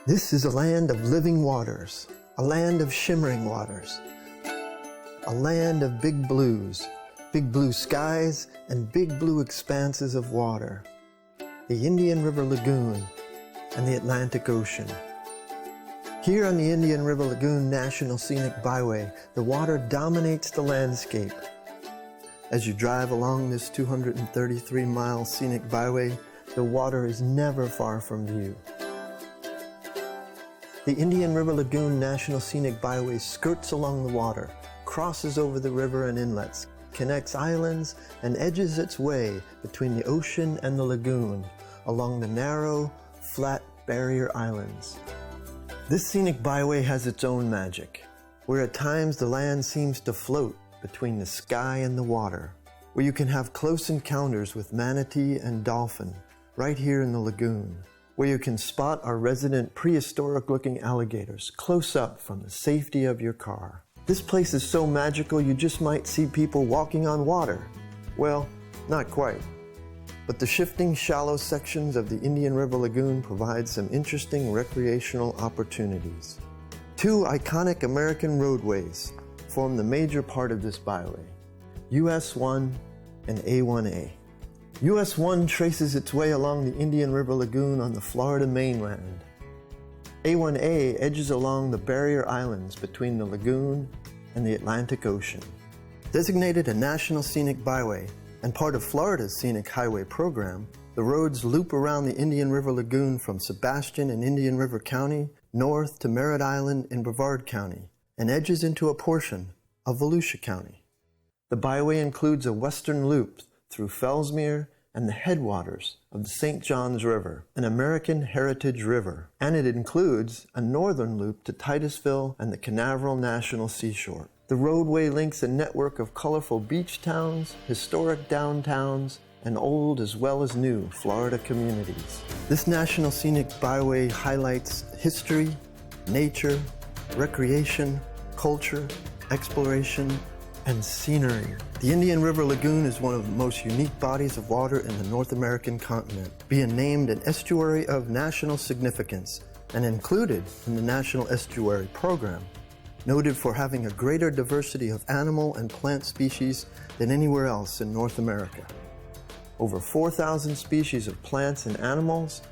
This is a land of living waters, a land of shimmering waters, a land of big blue skies and big blue expanses of water, the Indian River Lagoon and the Atlantic Ocean. Here on the Indian River Lagoon National Scenic Byway, the water dominates the landscape. As you drive along this 233-mile scenic byway, the water is never far from view. The Indian River Lagoon National Scenic Byway skirts along the water, crosses over the river and inlets, connects islands, and edges its way between the ocean and the lagoon along the narrow, flat barrier islands. This scenic byway has its own magic, where at times the land seems to float between the sky and the water, where you can have close encounters with manatee and dolphin right here in the lagoon, where you can spot our resident prehistoric-looking alligators close up from the safety of your car. This place is so magical you just might see people walking on water. Well, not quite. But the shifting, shallow sections of the Indian River Lagoon provide some interesting recreational opportunities. Two iconic American roadways form the major part of this byway, US 1 and A1A. US 1 traces its way along the Indian River Lagoon on the Florida mainland. A1A edges along the barrier islands between the lagoon and the Atlantic Ocean. Designated a National Scenic Byway and part of Florida's Scenic Highway program, the roads loop around the Indian River Lagoon from Sebastian in Indian River County north to Merritt Island in Brevard County and edges into a portion of Volusia County. The byway includes a western loop through Fellsmere and the headwaters of the St. Johns River, an American heritage river, and it includes a northern loop to Titusville and the Canaveral National Seashore. The roadway links a network of colorful beach towns, historic downtowns, and old as well as new Florida communities. This National Scenic Byway highlights history, nature, recreation, culture, exploration, and scenery. The Indian River Lagoon is one of the most unique bodies of water in the North American continent, being named an estuary of national significance and included in the National Estuary Program, noted for having a greater diversity of animal and plant species than anywhere else in North America. Over 4,000 species of plants and animals,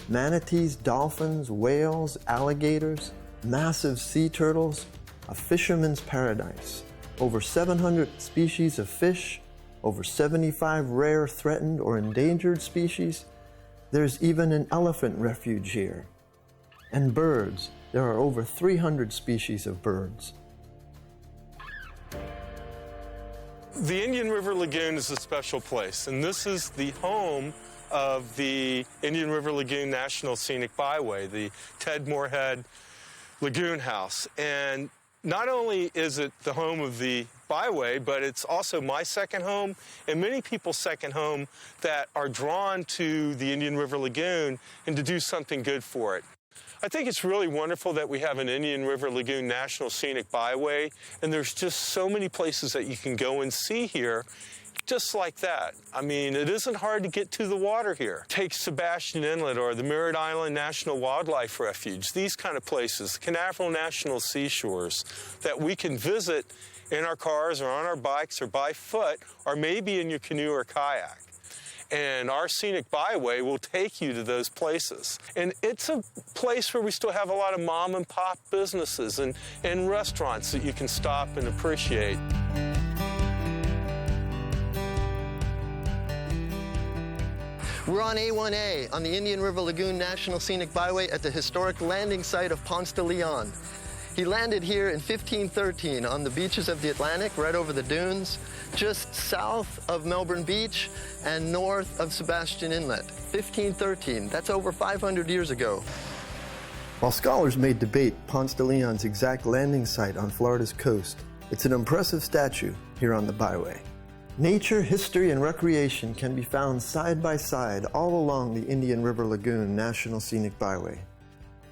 manatees, dolphins, whales, alligators, massive sea turtles, a fisherman's paradise. Over 700 species of fish, over 75 rare, threatened, or endangered species. There's even an elephant refuge here. And birds, there are over 300 species of birds. The Indian River Lagoon is a special place, and this is the home of the Indian River Lagoon National Scenic Byway, the Ted Moorhead Lagoon House. And not only is it the home of the byway, but it's also my second home and many people's second home that are drawn to the Indian River Lagoon and to do something good for it. I think it's really wonderful that we have an Indian River Lagoon National Scenic Byway, and there's just so many places that you can go and see here just like that. I mean, it isn't hard to get to the water here. Take Sebastian Inlet or the Merritt Island National Wildlife Refuge, these kind of places, Canaveral National Seashores that we can visit in our cars or on our bikes or by foot or maybe in your canoe or kayak. And our Scenic Byway will take you to those places. And it's a place where we still have a lot of mom and pop businesses and restaurants that you can stop and appreciate. We're on A1A on the Indian River Lagoon National Scenic Byway at the historic landing site of Ponce de Leon. He landed here in 1513 on the beaches of the Atlantic, right over the dunes, just south of Melbourne Beach and north of Sebastian Inlet. 1513, that's over 500 years ago. While scholars may debate Ponce de Leon's exact landing site on Florida's coast, it's an impressive statue here on the byway. Nature, history, and recreation can be found side by side all along the Indian River Lagoon National Scenic Byway.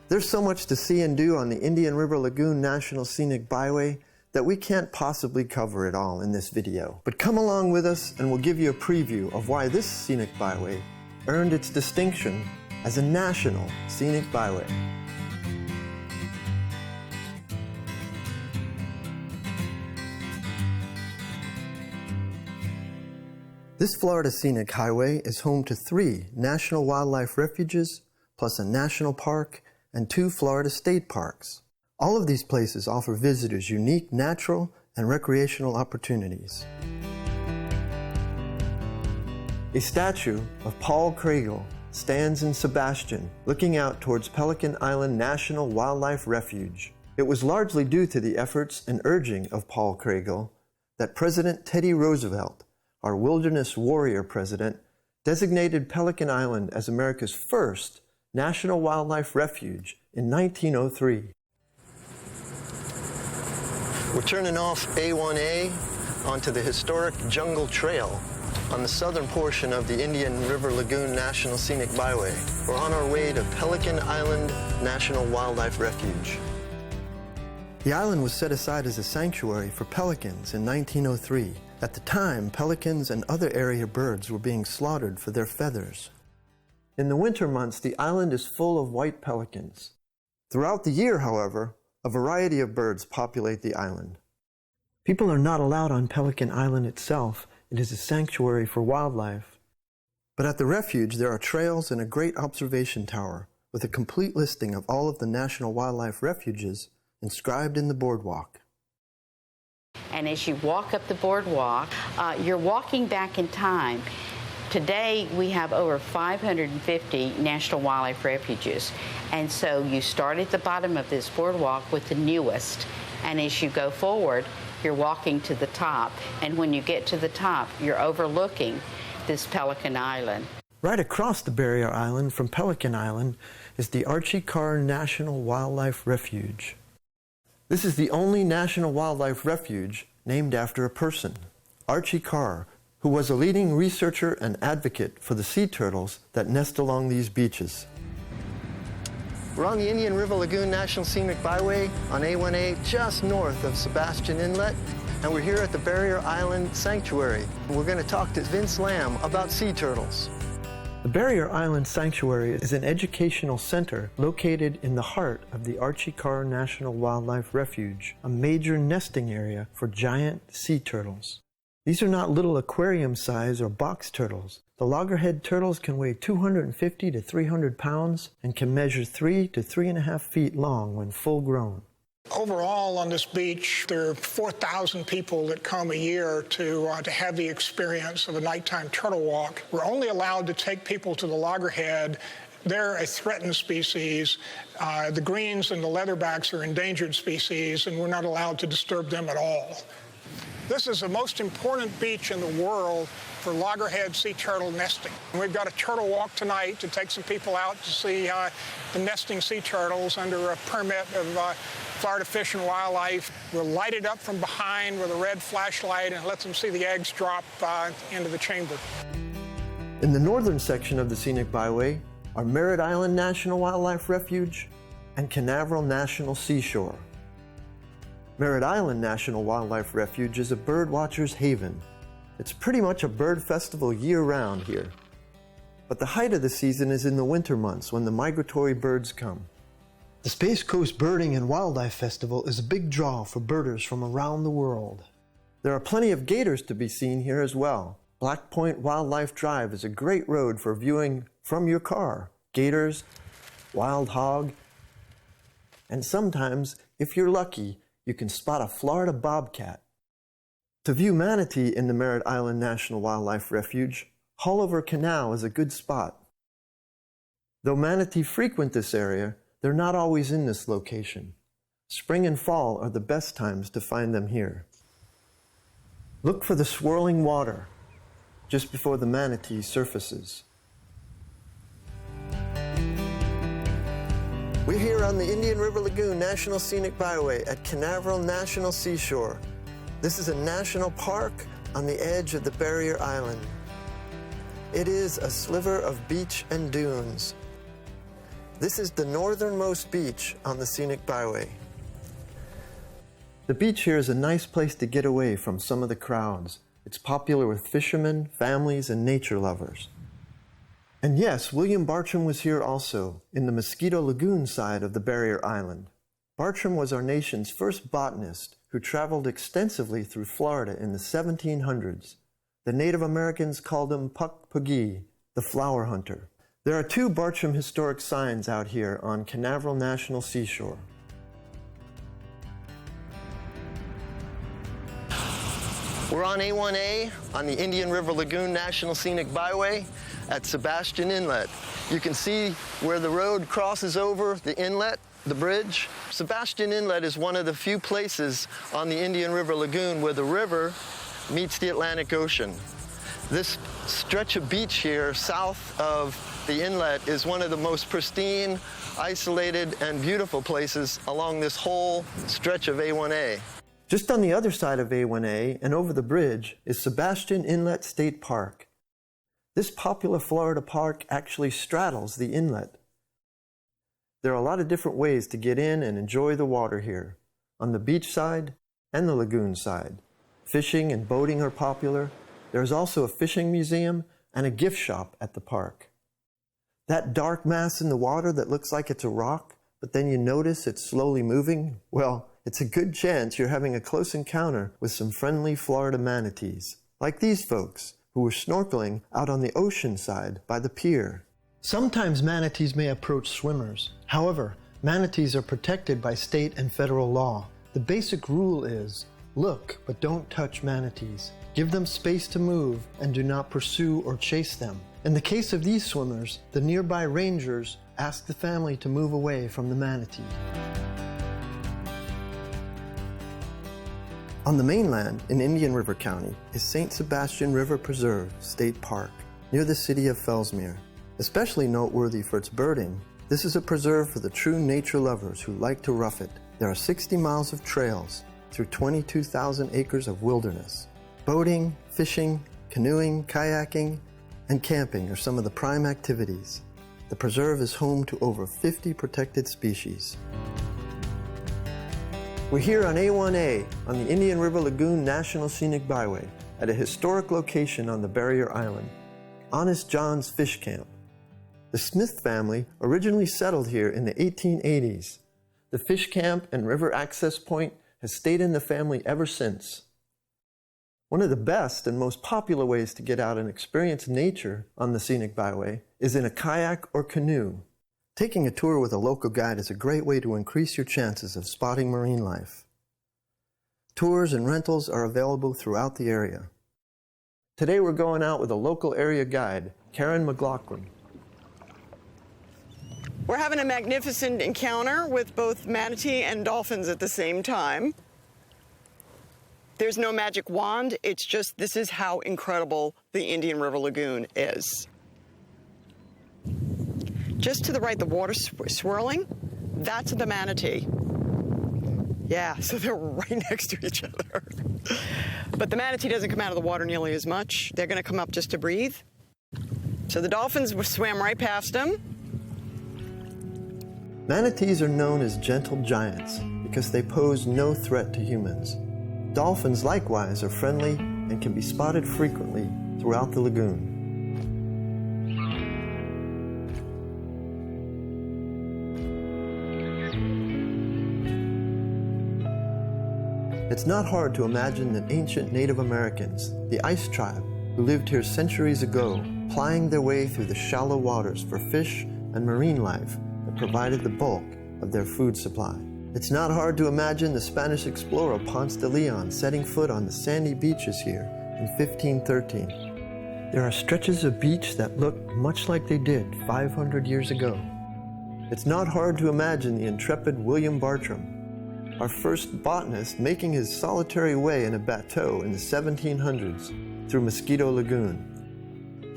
There's so much to see and do on the Indian River Lagoon National Scenic Byway that we can't possibly cover it all in this video. But come along with us and we'll give you a preview of why this scenic byway earned its distinction as a National Scenic Byway. This Florida Scenic Highway is home to 3 national wildlife refuges, plus a national park and 2 Florida state parks. All of these places offer visitors unique natural and recreational opportunities. A statue of Paul Craigell stands in Sebastian, looking out towards Pelican Island National Wildlife Refuge. It was largely due to the efforts and urging of Paul Craigell that President Teddy Roosevelt, our wilderness warrior president, designated Pelican Island as America's first national wildlife refuge in 1903. We're turning off A1A onto the historic Jungle Trail on the southern portion of the Indian River Lagoon National Scenic Byway. We're on our way to Pelican Island National Wildlife Refuge. The island was set aside as a sanctuary for pelicans in 1903. At the time, pelicans and other area birds were being slaughtered for their feathers. In the winter months, the island is full of white pelicans. Throughout the year, however, a variety of birds populate the island. People are not allowed on Pelican Island itself. It is a sanctuary for wildlife. But at the refuge, there are trails and a great observation tower with a complete listing of all of the national wildlife refuges inscribed in the boardwalk. And as you walk up the boardwalk, you're walking back in time. Today, we have over 550 national wildlife refuges. And so you start at the bottom of this boardwalk with the newest. And as you go forward, you're walking to the top. And when you get to the top, you're overlooking this Pelican Island. Right across the barrier island from Pelican Island is the Archie Carr National Wildlife Refuge. This is the only national wildlife refuge named after a person, Archie Carr, who was a leading researcher and advocate for the sea turtles that nest along these beaches. We're on the Indian River Lagoon National Scenic Byway on A1A just north of Sebastian Inlet, and we're here at the Barrier Island Sanctuary. We're going to talk to Vince Lamb about sea turtles. The Barrier Island Sanctuary is an educational center located in the heart of the Archie Carr National Wildlife Refuge, a major nesting area for giant sea turtles. These are not little aquarium size or box turtles. The loggerhead turtles can weigh 250 to 300 pounds and can measure 3 to 3.5 feet long when full grown. Overall, on this beach, there are 4,000 people that come a year to have the experience of a nighttime turtle walk. We're only allowed to take people to the loggerhead. They're a threatened species. The greens and the leatherbacks are endangered species, and we're not allowed to disturb them at all. This is the most important beach in the world for loggerhead sea turtle nesting. We've got a turtle walk tonight to take some people out to see the nesting sea turtles under a permit of Florida Fish and Wildlife. We'll light it up from behind with a red flashlight and let them see the eggs drop into the chamber. In the northern section of the Scenic Byway are Merritt Island National Wildlife Refuge and Canaveral National Seashore. Merritt Island National Wildlife Refuge is a bird watcher's haven. It's pretty much a bird festival year-round here. But the height of the season is in the winter months when the migratory birds come. The Space Coast Birding and Wildlife Festival is a big draw for birders from around the world. There are plenty of gators to be seen here as well. Black Point Wildlife Drive is a great road for viewing from your car. Gators, wild hog, and sometimes, if you're lucky, you can spot a Florida bobcat. To view manatee in the Merritt Island National Wildlife Refuge, Hulliver Canal is a good spot. Though manatee frequent this area, they're not always in this location. Spring and fall are the best times to find them here. Look for the swirling water just before the manatee surfaces. We're here on the Indian River Lagoon National Scenic Byway at Canaveral National Seashore. This is a national park on the edge of the Barrier Island. It is a sliver of beach and dunes. This is the northernmost beach on the Scenic Byway. The beach here is a nice place to get away from some of the crowds. It's popular with fishermen, families, and nature lovers. And yes, William Bartram was here also, in the Mosquito Lagoon side of the Barrier Island. Bartram was our nation's first botanist who traveled extensively through Florida in the 1700s. The Native Americans called him Puck-Pugee, the flower hunter. There are 2 Bartram historic signs out here on Canaveral National Seashore. We're on A1A on the Indian River Lagoon National Scenic Byway at Sebastian Inlet. You can see where the road crosses over the inlet, the bridge. Sebastian Inlet is one of the few places on the Indian River Lagoon where the river meets the Atlantic Ocean. This stretch of beach here south of the inlet is one of the most pristine, isolated, and beautiful places along this whole stretch of A1A. Just on the other side of A1A and over the bridge is Sebastian Inlet State Park. This popular Florida park actually straddles the inlet. There are a lot of different ways to get in and enjoy the water here, on the beach side and the lagoon side. Fishing and boating are popular. There is also a fishing museum and a gift shop at the park. That dark mass in the water that looks like it's a rock, but then you notice it's slowly moving, well, it's a good chance you're having a close encounter with some friendly Florida manatees, like these folks who were snorkeling out on the ocean side by the pier. Sometimes manatees may approach swimmers. However, manatees are protected by state and federal law. The basic rule is, look but don't touch manatees. Give them space to move and do not pursue or chase them. In the case of these swimmers, the nearby rangers ask the family to move away from the manatee. On the mainland in Indian River County is St. Sebastian River Preserve State Park near the city of Fellsmere. Especially noteworthy for its birding, this is a preserve for the true nature lovers who like to rough it. There are 60 miles of trails through 22,000 acres of wilderness. Boating, fishing, canoeing, kayaking, and camping are some of the prime activities. The preserve is home to over 50 protected species. We're here on A1A on the Indian River Lagoon National Scenic Byway at a historic location on the barrier island, Honest John's Fish Camp. The Smith family originally settled here in the 1880s. The fish camp and river access point has stayed in the family ever since. One of the best and most popular ways to get out and experience nature on the Scenic Byway is in a kayak or canoe. Taking a tour with a local guide is a great way to increase your chances of spotting marine life. Tours and rentals are available throughout the area. Today we're going out with a local area guide, Karen McLaughlin. We're having a magnificent encounter with both manatee and dolphins at the same time. There's no magic wand, it's just this is how incredible the Indian River Lagoon is. Just to the right, the water swirling, that's the manatee. Yeah, so they're right next to each other. But the manatee doesn't come out of the water nearly as much. They're gonna come up just to breathe. So the dolphins swam right past them. Manatees are known as gentle giants because they pose no threat to humans. Dolphins likewise are friendly and can be spotted frequently throughout the lagoon. It's not hard to imagine that ancient Native Americans, the Ice Tribe, who lived here centuries ago, plying their way through the shallow waters for fish and marine life that provided the bulk of their food supply. It's not hard to imagine the Spanish explorer Ponce de Leon setting foot on the sandy beaches here in 1513. There are stretches of beach that look much like they did 500 years ago. It's not hard to imagine the intrepid William Bartram, our first botanist, making his solitary way in a bateau in the 1700s through Mosquito Lagoon.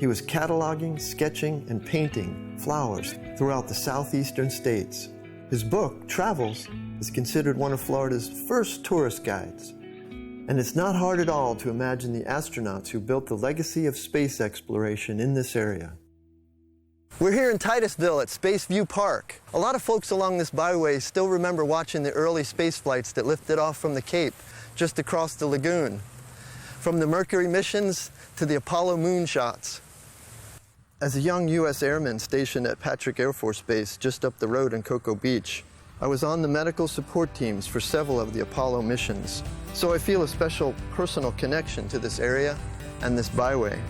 He was cataloging, sketching, and painting flowers throughout the southeastern states. His book, Travels, is considered one of Florida's first tourist guides. And it's not hard at all to imagine the astronauts who built the legacy of space exploration in this area. We're here in Titusville at Space View Park. A lot of folks along this byway still remember watching the early space flights that lifted off from the Cape just across the lagoon. From the Mercury missions to the Apollo moonshots. As a young U.S. airman stationed at Patrick Air Force Base just up the road in Cocoa Beach, I was on the medical support teams for several of the Apollo missions. So I feel a special personal connection to this area and this byway.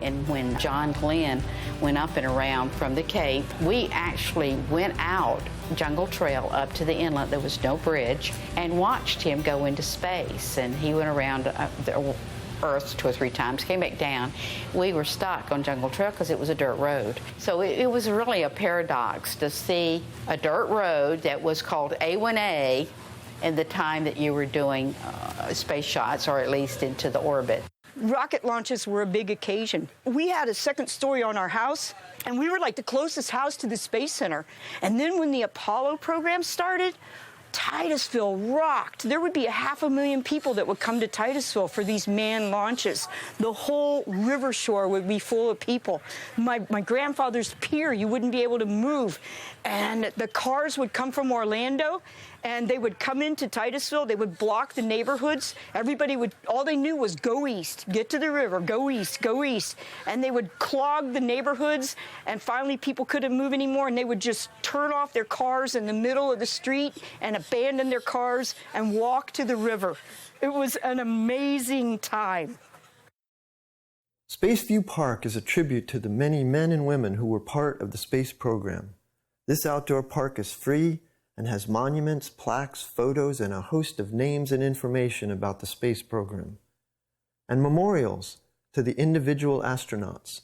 And when John Glenn went up and around from the Cape, we actually went out Jungle Trail up to the inlet. There was no bridge, and watched him go into space. And he went around the Earth 2 or 3 times, came back down. We were stuck on Jungle Trail because it was a dirt road. So it was really a paradox to see a dirt road that was called A1A in the time that you were doing space shots, or at least into the orbit. Rocket launches were a big occasion. We had a second story on our house, and we were like the closest house to the Space Center. And then when the Apollo program started, Titusville rocked. There would be 500,000 people that would come to Titusville for these manned launches. The whole river shore would be full of people. My grandfather's pier, you wouldn't be able to move. And the cars would come from Orlando, and they would come into Titusville. They would block the neighborhoods. Everybody would, all they knew was go east, get to the river, go east, go east. And they would clog the neighborhoods, and finally people couldn't move anymore, and they would just turn off their cars in the middle of the street and abandon their cars and walk to the river. It was an amazing time. Spaceview Park is a tribute to the many men and women who were part of the space program. This outdoor park is free and has monuments, plaques, photos, and a host of names and information about the space program, and memorials to the individual astronauts.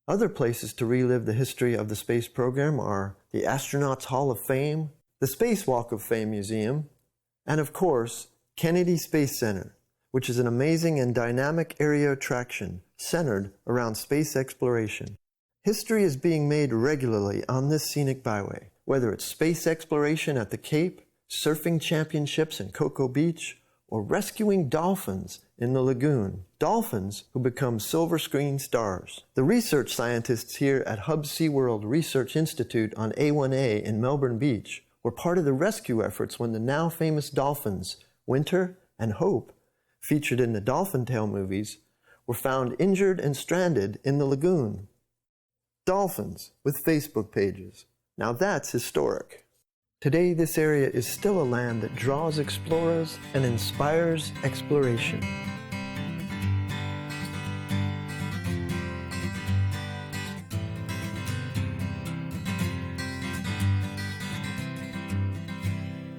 Other places to relive the history of the space program are the Astronauts Hall of Fame, the Space Walk of Fame Museum, and of course, Kennedy Space Center, which is an amazing and dynamic area attraction centered around space exploration. History is being made regularly on this scenic byway, whether it's space exploration at the Cape, surfing championships in Cocoa Beach, or rescuing dolphins in the Lagoon, dolphins who become silver screen stars. The research scientists here at Hub SeaWorld Research Institute on A1A in Melbourne Beach were part of the rescue efforts when the now famous dolphins, Winter and Hope, featured in the Dolphin Tale movies, were found injured and stranded in the lagoon. Dolphins with Facebook pages. Now that's historic. Today, this area is still a land that draws explorers and inspires exploration.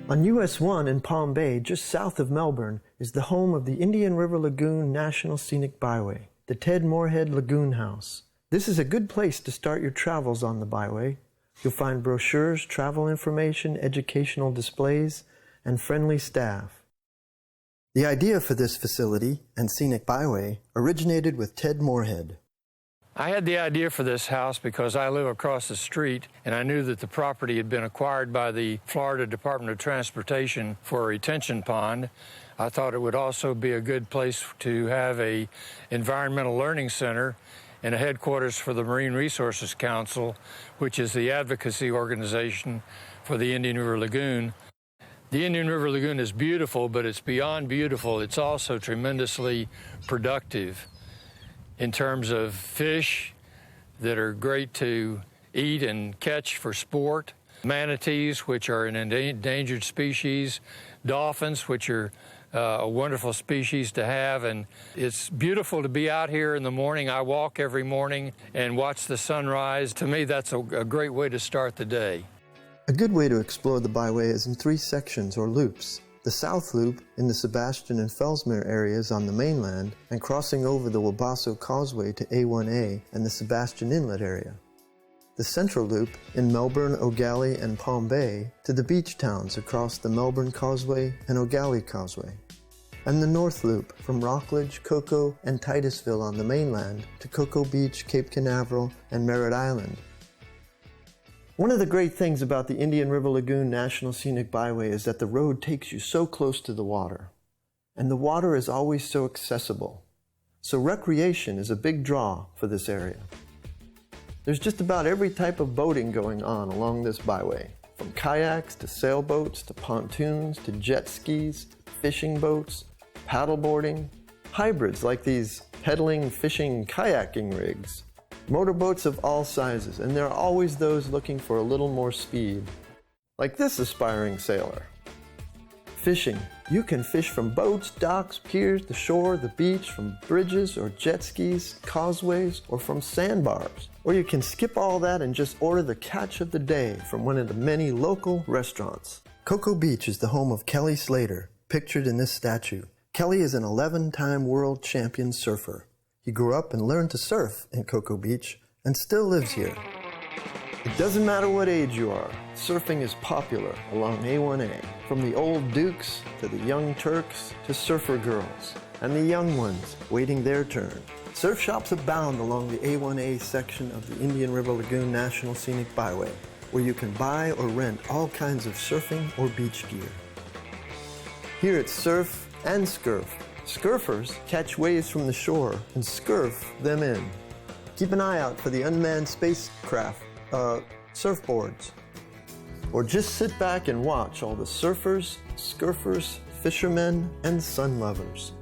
On US 1 in Palm Bay, just south of Melbourne, is the home of the Indian River Lagoon National Scenic Byway, the Ted Moorhead Lagoon House. This is a good place to start your travels on the byway. You'll find brochures, travel information, educational displays, and friendly staff. The idea for this facility and scenic byway originated with Ted Moorhead. I had the idea for this house because I live across the street, and I knew that the property had been acquired by the Florida Department of Transportation for a retention pond. I thought it would also be a good place to have an environmental learning center and a headquarters for the Marine Resources Council, which is the advocacy organization for the Indian River Lagoon. The Indian River Lagoon is beautiful, but it's beyond beautiful. It's also tremendously productive in terms of fish that are great to eat and catch for sport, manatees, which are an endangered species, dolphins, which are a wonderful species to have, and it's beautiful to be out here in the morning. I walk every morning and watch the sunrise. To me, that's a great way to start the day. A good way to explore the byway is in 3 sections or loops. The South Loop in the Sebastian and Fellsmere areas on the mainland and crossing over the Wabasso Causeway to A1A and the Sebastian Inlet area. The Central Loop in Melbourne, O'Galley, and Palm Bay to the beach towns across the Melbourne Causeway and O'Galley Causeway. And the North Loop from Rockledge, Cocoa, and Titusville on the mainland to Cocoa Beach, Cape Canaveral, and Merritt Island. One of the great things about the Indian River Lagoon National Scenic Byway is that the road takes you so close to the water. And the water is always so accessible. So recreation is a big draw for this area. There's just about every type of boating going on along this byway, from kayaks to sailboats to pontoons to jet skis, fishing boats, paddleboarding, hybrids like these pedaling, fishing, kayaking rigs, motorboats of all sizes, and there are always those looking for a little more speed, like this aspiring sailor. Fishing, You can fish from boats, docks, piers, the shore, the beach, from bridges or jet skis, causeways, or from sandbars. Or you can skip all that and just order the catch of the day from one of the many local restaurants. Cocoa Beach is the home of Kelly Slater, pictured in this statue. Kelly is an 11-time world champion surfer. He grew up and learned to surf in Cocoa Beach and still lives here. It doesn't matter what age you are, surfing is popular along A1A. From the old Dukes to the young Turks to surfer girls and the young ones waiting their turn. Surf shops abound along the A1A section of the Indian River Lagoon National Scenic Byway, where you can buy or rent all kinds of surfing or beach gear. Here it's surf and scurf. Scurfers catch waves from the shore and scurf them in. Keep an eye out for the unmanned spacecraft surfboards. Or just sit back and watch all the surfers, scurfers, fishermen, and sun lovers.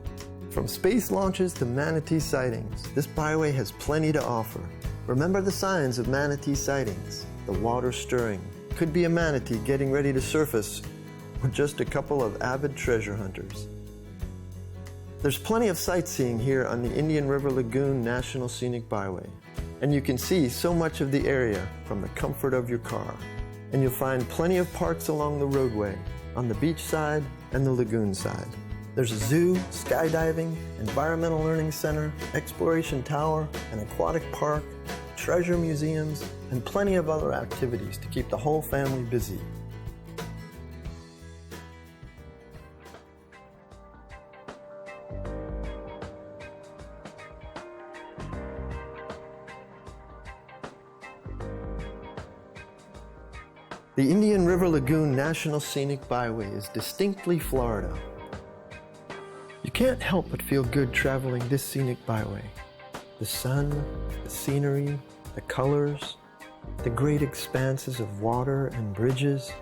From space launches to manatee sightings, this byway has plenty to offer. Remember the signs of manatee sightings. The water stirring. Could be a manatee getting ready to surface, or just a couple of avid treasure hunters. There's plenty of sightseeing here on the Indian River Lagoon National Scenic Byway, and you can see so much of the area from the comfort of your car. And you'll find plenty of parks along the roadway, on the beach side and the lagoon side. There's a zoo, skydiving, environmental learning center, exploration tower, an aquatic park, treasure museums, and plenty of other activities to keep the whole family busy. The Indian River Lagoon National Scenic Byway is distinctly Florida. You can't help but feel good traveling this scenic byway. The sun, the scenery, the colors, the great expanses of water and bridges,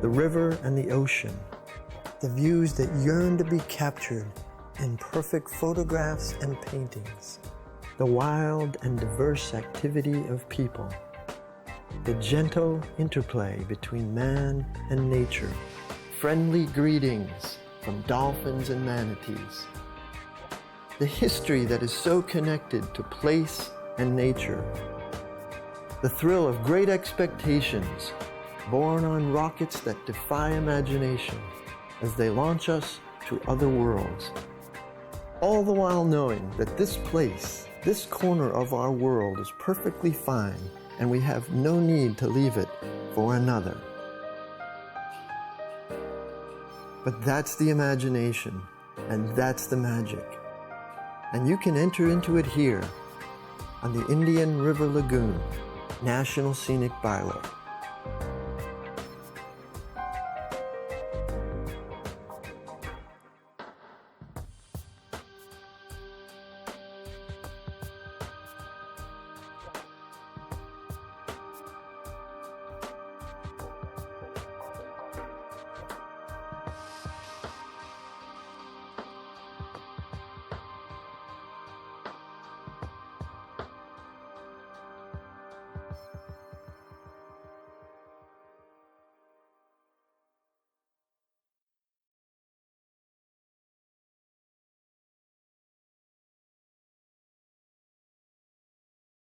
the river and the ocean, the views that yearn to be captured in perfect photographs and paintings, the wild and diverse activity of people, the gentle interplay between man and nature, friendly greetings from dolphins and manatees, the history that is so connected to place and nature, the thrill of great expectations born on rockets that defy imagination as they launch us to other worlds, all the while knowing that this place, this corner of our world is perfectly fine and we have no need to leave it for another. But that's the imagination, and that's the magic. And you can enter into it here on the Indian River Lagoon National Scenic Byway.